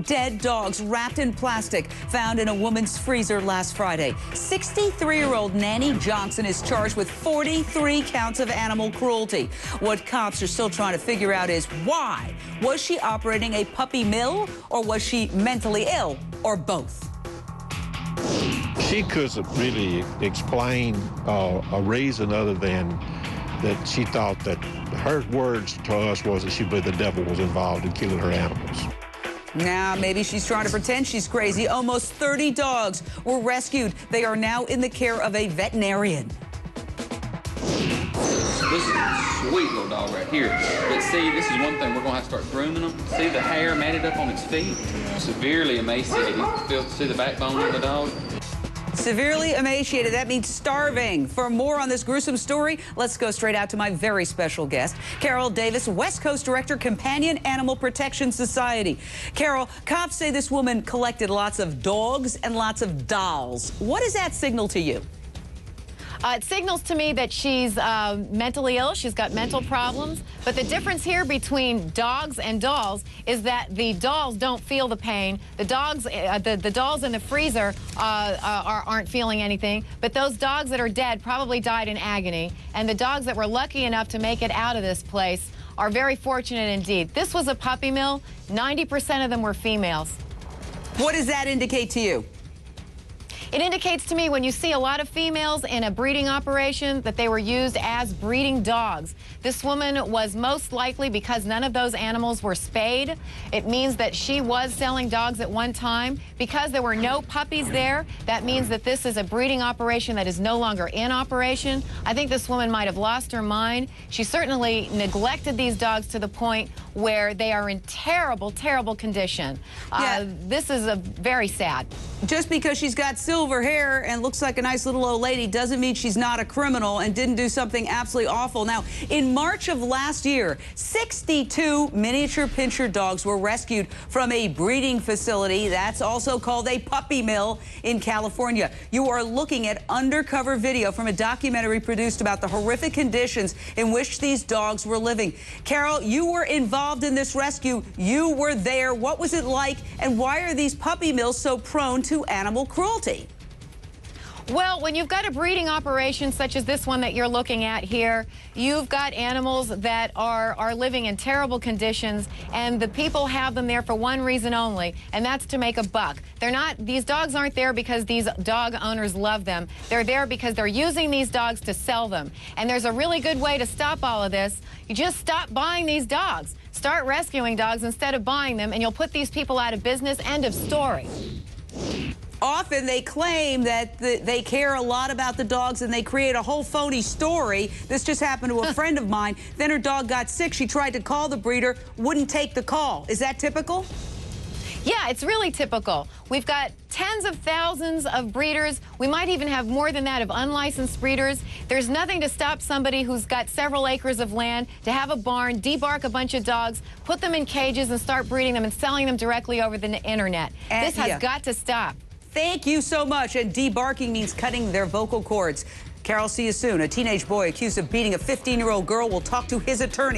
dead dogs wrapped in plastic found in a woman's freezer last Friday. 63-year-old Nanny Johnson is charged with 43 counts of animal cruelty. What cops are still trying to figure out is why. Was she operating a puppy mill, or was she mentally ill, or both? She couldn't really explain a reason other than that she thought that her words to us was that she believed the devil was involved in killing her animals. Now, maybe she's trying to pretend she's crazy. Almost 30 dogs were rescued. They are now in the care of a veterinarian. This is a sweet little dog right here. But see, this is one thing, we're going to have to start grooming them. See the hair matted up on its feet? Severely emaciated. You can see the backbone of the dog. Severely emaciated, that means starving. For more on this gruesome story, let's go straight out to my very special guest, Carole Davis, West Coast Director, Companion Animal Protection Society. Carole, cops say this woman collected lots of dogs and lots of dolls. What does that signal to you? It signals to me that she's mentally ill. She's got mental problems. But the difference here between dogs and dolls is that the dolls don't feel the pain. The dogs, the dolls in the freezer aren't feeling anything. But those dogs that are dead probably died in agony. And the dogs that were lucky enough to make it out of this place are very fortunate indeed. This was a puppy mill. 90% of them were females. What does that indicate to you? It indicates to me when you see a lot of females in a breeding operation that they were used as breeding dogs. This woman was most likely, because none of those animals were spayed, it means that she was selling dogs at one time. Because there were no puppies there, that means that this is a breeding operation that is no longer in operation. I think this woman might have lost her mind. She certainly neglected these dogs to the point where they are in terrible, terrible condition. This is very sad. Just because she's got silver hair and looks like a nice little old lady doesn't mean she's not a criminal and didn't do something absolutely awful. Now, in March of last year, 62 miniature pinscher dogs were rescued from a breeding facility that's also called a puppy mill in California. You are looking at undercover video from a documentary produced about the horrific conditions in which these dogs were living. Carole, you were involved in this rescue. You were there. What was it like, and why are these puppy mills so prone to animal cruelty? Well, when you've got a breeding operation such as this one that you're looking at here, you've got animals that are living in terrible conditions, and the people have them there for one reason only, and that's to make a buck. These dogs aren't there because these dog owners love them. They're there because they're using these dogs to sell them. And there's a really good way to stop all of this. You just stop buying these dogs. Start rescuing dogs instead of buying them, and you'll put these people out of business. End of story. Often they claim that they care a lot about the dogs and they create a whole phony story. This just happened to a friend of mine. Then her dog got sick. She tried to call the breeder, wouldn't take the call. Is that typical? Yeah, it's really typical. We've got tens of thousands of breeders. We might even have more than that of unlicensed breeders. There's nothing to stop somebody who's got several acres of land to have a barn, debark a bunch of dogs, put them in cages, and start breeding them and selling them directly over the internet. This has got to stop. Thank you so much. And debarking means cutting their vocal cords. Carole, see you soon. A teenage boy accused of beating a 15-year-old girl will talk to his attorney.